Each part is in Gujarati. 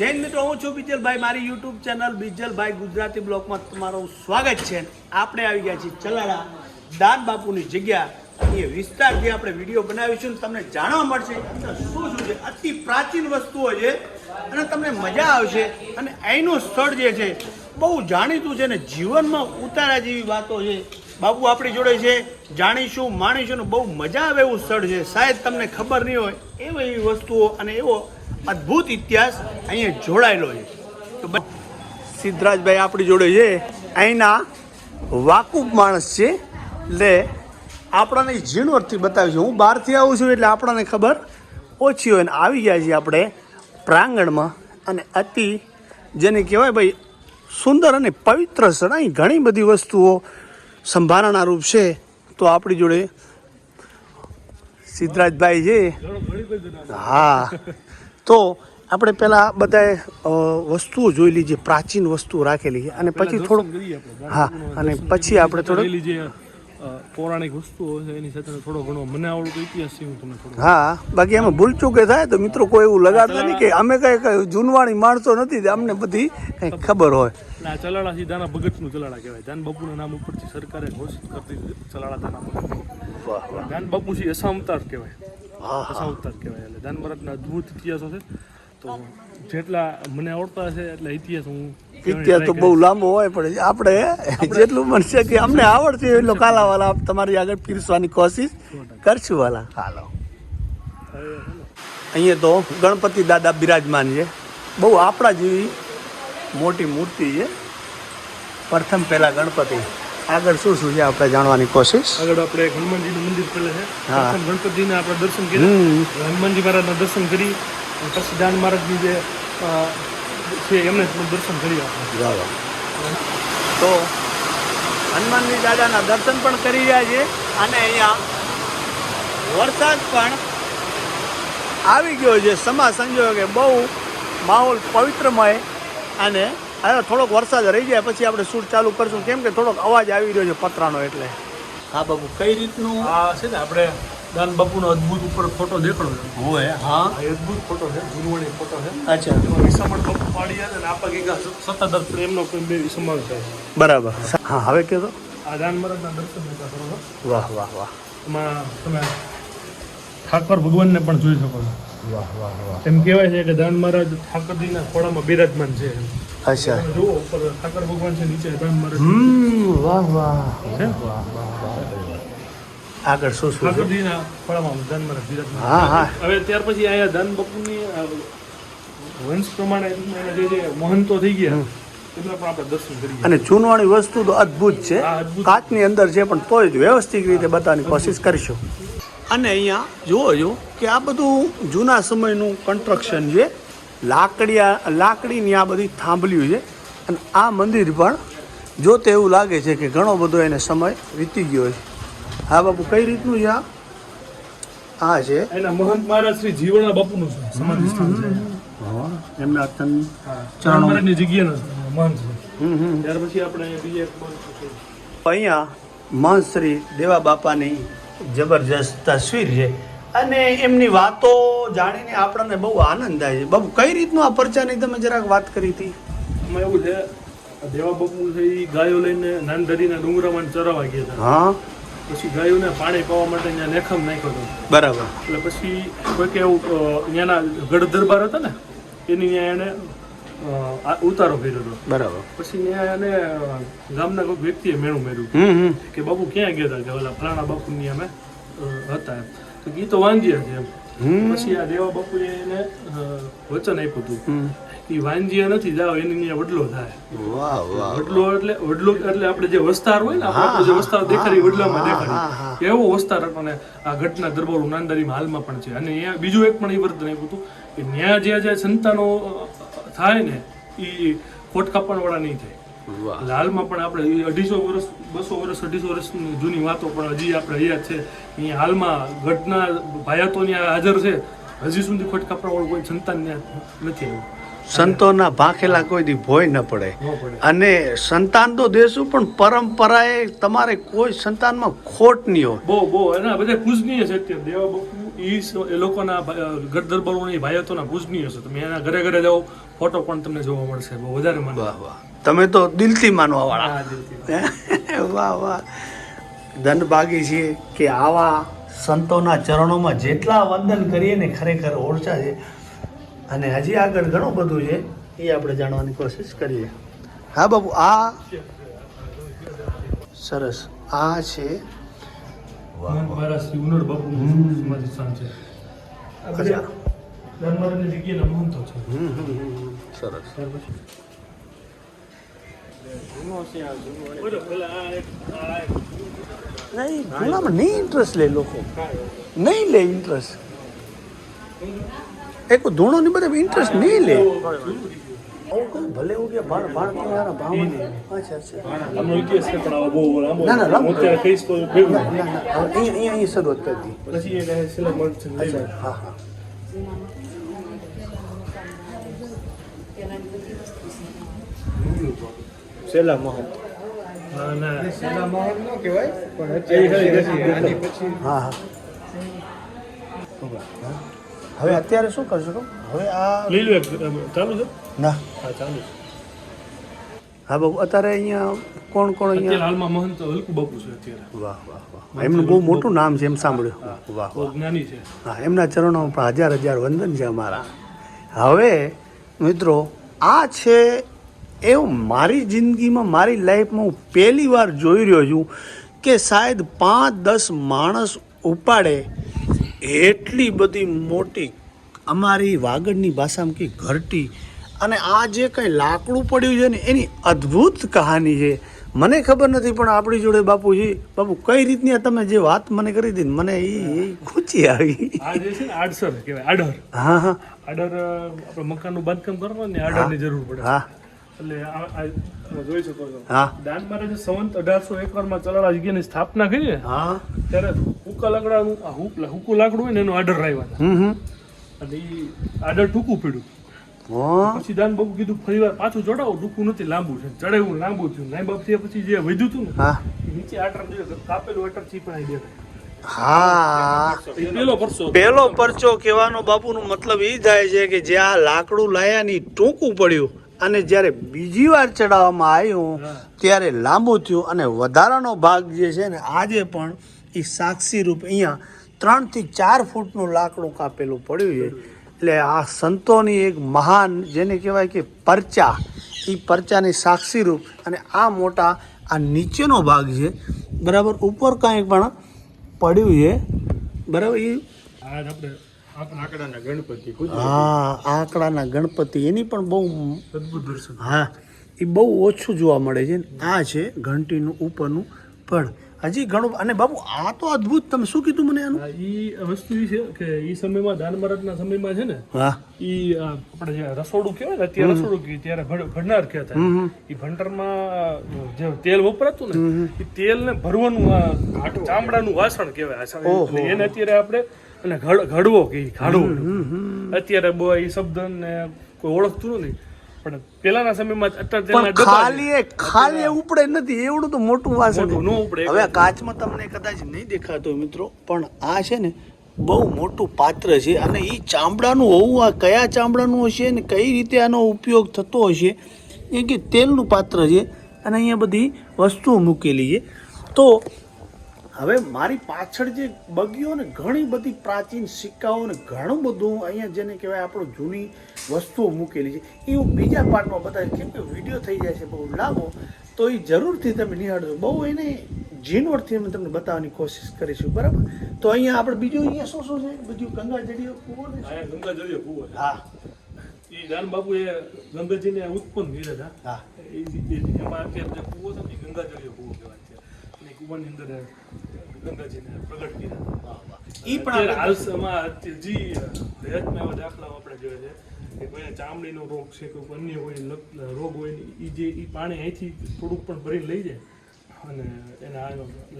જૈન મિત્રો, હું છું બીજલભાઈ. મારી યુટ્યુબ ચેનલ બીજલભાઈ ગુજરાતી બ્લોગમાં તમારું સ્વાગત છે. આપણે આવી ગયા છીએ ચલાળા દાન બાપુની જગ્યા. એ વિસ્તાર જે આપણે વિડીયો બનાવીશું તમને જાણવા મળશે અંદર શું છે. અતિ પ્રાચીન વસ્તુઓ છે અને તમને મજા આવશે. અને અહીંનું સ્થળ જે છે બહુ જાણીતું છે ને જીવનમાં ઉતારા જેવી વાતો છે. બાપુ આપણી જોડે છે, જાણીશું માણીશું ને બહુ મજા આવે એવું સ્થળ છે. શાયદ તમને ખબર નહીં હોય એવી વસ્તુઓ અને એવો અદ્ભુત ઇતિહાસ અહીંયા જોડાયેલો છે. તો સિદ્ધરાજભાઈ આપણી જોડે છે, અહીંના વાકુફ માણસ છે, એટલે આપણને ઝીણવટથી બતાવ્યું છે. હું બહારથી આવું છું એટલે આપણને ખબર ઓછી હોય ને આવી ગયા છીએ આપણે પ્રાંગણમાં. અને અતિ જેને કહેવાય ભાઈ સુંદર અને પવિત્ર સ્થળ. અહીં ઘણી બધી વસ્તુઓ સંભારણા રૂપ છે. તો આપણી જોડે સિદ્ધરાજભાઈ છે. હા, તો આપણે પહેલાં બધાએ વસ્તુઓ જોઈ લીધી, પ્રાચીન વસ્તુઓ રાખેલી છે, અને પછી થોડુંક હા, અને પછી આપણે થોડુંક પૌરાણિક વસ્તુઓ છે એની સાથે થોડો ઘણો મને આવડતો ઇતિહાસ છે હું તમને થોડો. હા, બાકી એમાં ભૂલચૂકે થાય તો મિત્રો કોઈ એવું લગાડતા નહીં કે અમે કઈ જૂનવાણી માણસો નથી, અમને બધી કંઈ ખબર હોય. આ ચલાળા દાના ભગતનું ચલાળા કહેવાય. દાન બાપુના નામ ઉપરથી સરકારે ઘોષિત કરતી ચલાળા દાના ભગત. દાન બાપુ છે અસાવતાર કહેવાય, અસાવતાર કહેવાય. એટલે દાન મહારાજના અદ્ભુત ઇતિહાસો છે. તો જેટલા મને આવડતા હશે એટલા ઇતિહાસ તો બહુ લાંબો હોય, પણ આપણે જેટલું બનશે કે અમને આવડશે એટલો કાલાવાલા તમારી આગળ પીરસવાની કોશિશ કરશું. વાલા હાલો, અહીંયા તો ગણપતિ દાદા બિરાજમાન છે. બહુ આપણા જેવી મોટી મૂર્તિ છે. પ્રથમ પહેલા ગણપતિ, આગળ શું શું છે આપણે જાણવાની કોશિશ. આગળ આપણે હનુમાનજીનું મંદિર પહેલા છે. પ્રથમ ગણપતિના આપણે દર્શન કર્યા, હનુમાનજી મહારાજના દર્શન કરી, પછી દાન મહારાજની જે છે એમને દર્શન કરી આપણે. તો હનુમાનજી દાદાના દર્શન પણ કરી રહ્યા છે. અને અહીંયા વરસાદ પણ આવી ગયો છે. સમા સંજોગે બહુ માહોલ પવિત્રમય. અને હવે થોડોક વરસાદ રહી જાય પછી આપણે શૂટ ચાલુ કરશું, કેમ કે થોડોક અવાજ આવી રહ્યો છે પતરાનો. એટલે હા બાબુ, કઈ રીતનું આ છે ને આપણે દાન બાપુનો અદ્ભુત ઉપર ફોટો દેખાડો હોય? હા, અદ્ભુત ફોટો છે, જૂનવાણી ફોટો છે. અચ્છા, એમાં વિસામણ બાપુ પાડી અને આપા ગીગા સત્તાદર પ્રેમનો કોઈ બે સમાવેશ થાય છે. બરાબર. હા, હવે કહો તો. આ દાન મહારાજના દર્શન નતા કરો. વાહ વાહ વાહ. એમાં તમે ઠાકોર ભગવાનને પણ જોઈ શકો છો. વાહ વાહ વાહ. એમ કહેવાય છે કે દાન મહારાજ ઠાકોરજીના ખોળામાં બિરાજમાન છે. અચ્છા, જુઓ ઉપર ઠાકોર ભગવાન છે, નીચે દાન મહારાજ. વાહ વાહ વાહ વાહ. આગળ શું શું? ઠાકોરજીના ખોળામાં દાન મહારાજ બિરાજમાન. હા હા. હવે ત્યાર પછી અહીંયા દાન બાપુની વંશ પ્રમાણે એના જે મહંતો થઈ ગયા એમના પણ આપણે દર્શન કરીએ. અને ચૂનવાણી વસ્તુ તો અદ્ભુત છે, કાચની અંદર છે, પણ તોય જ વ્યવસ્થિત રીતે બતાવવાની કોશિશ કરીશું. અને અહીંયા જુઓ જો કે આ બધું જૂના સમયનું કન્સ્ટ્રક્શન છે. લાકડીની આ બધી થાંભલ્યું છે. અને આ મંદિર પણ જોતે એવું લાગે છે કે ઘણો બધો એને સમય વીતી ગયો છે. હા બાપુ, કઈ રીતનું છે આ? આ છે એના મહંત મહારાજ શ્રી જીવણા બાપુનું સમાધિ સ્થાન છે. એમના ચરણ મહારાજની જગ્યાનો મહંત છે. ત્યાર પછી આપણે બીજા એક મહંત છે. અહીંયા મહંત શ્રી દેવા બાપાની જબરજસ્ત તસવીર છે. અને એમની વાતો જાણીને આપણને બહુ આનંદ થાય છે. બાબુ, કઈ રીતનું આ પરચાની તમે જરાક વાત કરી હતી? એમાં એવું છે, દેવા બાપુ છે એ ગાયો લઈને નાનધરીના ડુંગરામાં ચરાવવા ગયા હતા. હા, પછી ગાયોને પાણી પાવા માટે ત્યાં લેખમ નાખ્યો હતો. બરાબર. એટલે પછી કોઈક એવું ત્યાંના ગઢ દરબાર હતા ને એની ત્યાં એને ઉતારો કર્યો હતો. બરાબર. પછી ત્યાં એને ગામના કોઈ વ્યક્તિએ મેળું મેળ્યું કે બાપુ ક્યાં ગયા હતા, કે ઓલા ફલાણા બાપુની અમે હતા એમ. તો એ તો વાંજ્યા છે એમ. પછી આ દેવા બાપુએ એને વચન આપ્યું હતું કે વાંજ્યા નથી જાઓ, એની ત્યાં વડલો થાય. વાહ વાહ. વડલો એટલે આપણે જે વસ્તાર હોય ને, આપણે જે વસ્તાર દેખાડી વડલામાં દેખાડી એવો વસ્તાર હતો. ને આ ઘટના દરબારો નાનદારીમાં હાલમાં પણ છે. અને અહીંયા બીજું એક પણ એ વર્તન આપ્યું હતું કે ત્યાં જે સંતાનો થાય ને એ ખોટ કાપણ વાળા નહીં થાય. હાલમાં પણ આપણે 250 વર્ષ 200 વર્ષ 250 વર્ષની જૂની વાતો પણ હજી આપણે યાદ છે. અહીંયા હાલમાં ગઢના ભાયાતો ત્યાં હાજર છે. હજી સુધી ખોટ કાપણ વાળું કોઈ સંતાન ત્યાં નથી આવ્યું. સંતોના ભાંખેલા કોઈ દી ભોય ન પડે. અને સંતાન તો દેશું, પણ પરંપરાએ તમારે કોઈ સંતાનમાં ખોટ નહીં હોય. બહુ એના બધા પૂજનીય છે. અત્યારે દેવા બાપુ એ લોકોના ગઢ દરબારોની ભાઈઓના પૂજનીય છે. તમે એના ઘરે ઘરે જાઓ, ફોટો પણ તમને જોવા મળશે. બહુ વધારે માને. વાહ વાહ, તમે તો દિલથી માનવા વાળા. હા, દિલથી. વાહ વાહ, ધનભાગી છીએ કે આવા સંતોના ચરણોમાં જેટલા વંદન કરીએ ને ખરેખર ઓરછા છે. અને હજી આગળ ઘણું બધું છે, એ આપણે જાણવાની કોશિશ કરીએ. હા બાપુ, આ સરસ, આ છે મારા શ્રી ઉનડ બાપુનું સમાધિ સ્થાન છે. આ બધા ધર્મની જગ્યાના મહંતો છે. સરસ. નહીં, જૂનામાં નહીં ઇન્ટરેસ્ટ લે લોકો, નહીં લે ઇન્ટરેસ્ટ. એક ધૂણોની બધા ઇન્ટરેસ્ટ નહીં લે. ભલે હું કે ભાણ ભાવ. અચ્છા અચ્છા. આમનો ઇતિહાસ છે પણ આવો બહુ લાંબો. ના, ના, લાંબો. હું અત્યારે કહીશ તો ભેગું. ના ના ના, અહીંયા શરૂઆત કરી દી. પછી એને છેલ્લે મળશે. અચ્છા, હા હા. છેલ્લા મહંત. ના, ના. છેલ્લા મહંત ન કહેવાય પણ એ ખરી ગતિ. આની પછી હા હા. હવે અત્યારે શું કરશો તો? હવે આ લઈ લો એક. ચાલુ છે? ના, હા, ચાલુ છે. હા બાબુ, અત્યારે અહીંયા કોણ કોણ અત્યારે અહીંયા? હાલમાં મહંત હલકુ બાપુ છે અત્યારે. વાહ વાહ વાહ, એમનું બહુ મોટું નામ છે, એમ સાંભળ્યું. વાહ બહુ વાહ. જ્ઞાની છે. હા, એમના ચરણોમાં પણ હજાર હજાર વંદન છે અમારા. હવે મિત્રો, આ છે એવું મારી જિંદગીમાં, મારી લાઈફમાં હું પહેલી વાર જોઈ રહ્યો છું કે શાયદ 5-10 માણસ ઉપાડે એટલી બધી મોટી, અમારી વાગડની ભાષામાં કે ઘરટી. અને આ જે કંઈ લાકડું પડ્યું છે ને, એની અદ્ભુત કહાની છે. મને ખબર નથી, પણ આપણી જોડે બાપુજી, બાપુ કઈ રીતની આ તમે જે વાત મને કરી હતી ને, મને એ ખૂંચી આવી. આ જે છે ને આડસર કહેવાય, આડર. હા હા આડર આપણે મકાનનું બાંધકામ કરવાનું ને આડરની જરૂર પડે. હા એટલે આ જોઈ શકો છો. હા દાન મહારાજે સંવંત 1851 માં ચલાળા જગ્યાની સ્થાપના કરી ને, હા. ત્યારે હુકા લાકડાનું આ હુકું લાકડું હોય ને એનું આડર આવ્યા હતા. હમ. અને એ આડર ટૂંકું પડ્યું. હા. પછી દાન બાબુ કીધું ફરીવાર પાછું ચડાવો, ટૂંકું નથી, લાંબુ છે. ચડાવ્યું, લાંબુ થયું. લાંબા થયા પછી જે વધ્યું હતું ને, હા એ નીચે આટર જોયું, કાપેલું આટર ચીપણાઈ દેખાય. હા. એ પેલો પરસો. પેલો પરચો કહેવાનો બાપુનો મતલબ એ થાય છે કે જે આ લાકડું લાયા ની ટૂંકું પડ્યું, અને જ્યારે બીજી વાર ચડાવવામાં આવ્યું ત્યારે લાંબુ થયું, અને વધારાનો ભાગ જે છે ને, આજે પણ એ સાક્ષી રૂપ અહીંયા 3 થી 4 ફૂટનું લાકડું કાપેલું પડ્યું છે. એટલે આ સંતોની એક મહાન, જેને કહેવાય કે પરચા, એ પરચાની સાક્ષી રૂપ. અને આ મોટા, આ નીચેનો ભાગ છે બરાબર, ઉપર કાંઈ પણ પડ્યું છે બરાબર. એ આ આપણે આંકડાના ગણપતિ. હા, આંકડાના ગણપતિ, એની પણ બહુ અદભુત દર્શન. હા, એ બહુ ઓછું જોવા મળે છે. આ છે ઘંટીનું ઉપરનું પણ હજી ઘણું. અને બાબુ આ તો અદ્ભુત, તમે શું કીધું મને આનું? ઈ વસ્તુ ઈ છે કે ઈ સમયમાં દાન મહારાજના સમયમાં છે ને, હા ઈ આપણે જે રસોડું કહેવાય ને, અત્યારે રસોડું કે ત્યારે ભંડાર કહેતા. ઈ ભંડારમાં જે તેલ વપરાતું ને, એ તેલને ભરવાનું આ ચામડાનું વાસણ કહેવાય. એટલે એને અત્યારે આપણે અને ઘડવો કે ઘાડવો. અત્યારે બહુ એ શબ્દને કોઈ ઓળખતું નથી, પણ પેલાના સમયમાં અત્યારે તેલના પણ ડબ્બા ખાલી ઉપડે નથી, એવડું તો મોટું વાસણ. મોટું ન ઉપડે. હવે કાચમાં તમને કદાચ નહીં દેખાતો મિત્રો, પણ આ છે ને બહુ મોટું પાત્ર છે. અને એ ચામડાનું હોવું, આ કયા ચામડાનું હશે ને કઈ રીતે આનો ઉપયોગ થતો હશે, એ કે તેલનું પાત્ર છે. અને અહીંયા બધી વસ્તુઓ મૂકેલી છે. તો હવે મારી પાછળ જે બગીઓ ને, ઘણી બધી પ્રાચીન સિક્કાઓ ને ઘણું બધું અહીંયા જેને કહેવાય આપણો જૂની વસ્તુઓ મૂકેલી છે, એ હું બીજા પાર્ટમાં બતાવીશ. કેમ કે વિડીયો થઈ જાય છે બહુ લાંબો, તો એ જરૂરથી તમે નિહાળજો. બહુ એને ઝીણવટથી અમે તમને બતાવવાની કોશિશ કરીશું, બરાબર? તો અહીંયા આપણે બીજું અહીંયા શું છે? બધું ગંગાજળીઓ કૂવો ને? અહીંયા ગંગાજળીય કૂવો છે. હા ઈ દાન બાપુ એ ગંગાજીને ઉત્પન્ન કર્યા હતા. હા એમાં અત્યારે જે કૂવો છે ને, એ ગંગાજળીય કૂવો કહેવાય છે. અને કૂવાની અંદર ગંગાજીને પ્રગટ કર્યા. ઈ પણ અત્યારે હાલમાં જી દહેજમાં એવા દાખલાઓ આપણે જોઈએ છે કે કોઈને ચામડીનો રોગ છે, કોઈ અન્ય કોઈ રોગ હોય ને, એ જે એ પાણી અહીંથી થોડુંક પણ ભરીને લઈ જાય અને એના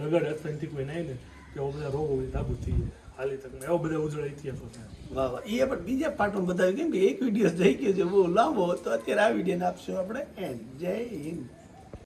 લગાડે અથવા એનાથી કોઈ નાય ને, એવા બધા રોગો નાબૂદ થઈ જાય હાલી તક. એવા બધા ઉજળા ઇતિહાસો છે. વાહ વાહ. એ પણ બીજા પાર્ટમાં બતાવ્યું, કેમ કે એક વિડીયો થઈ ગયો છે બહુ લાંબો, તો અત્યારે આ વિડીયોને આપશું આપણે એન્ડ. જય હિન્દ.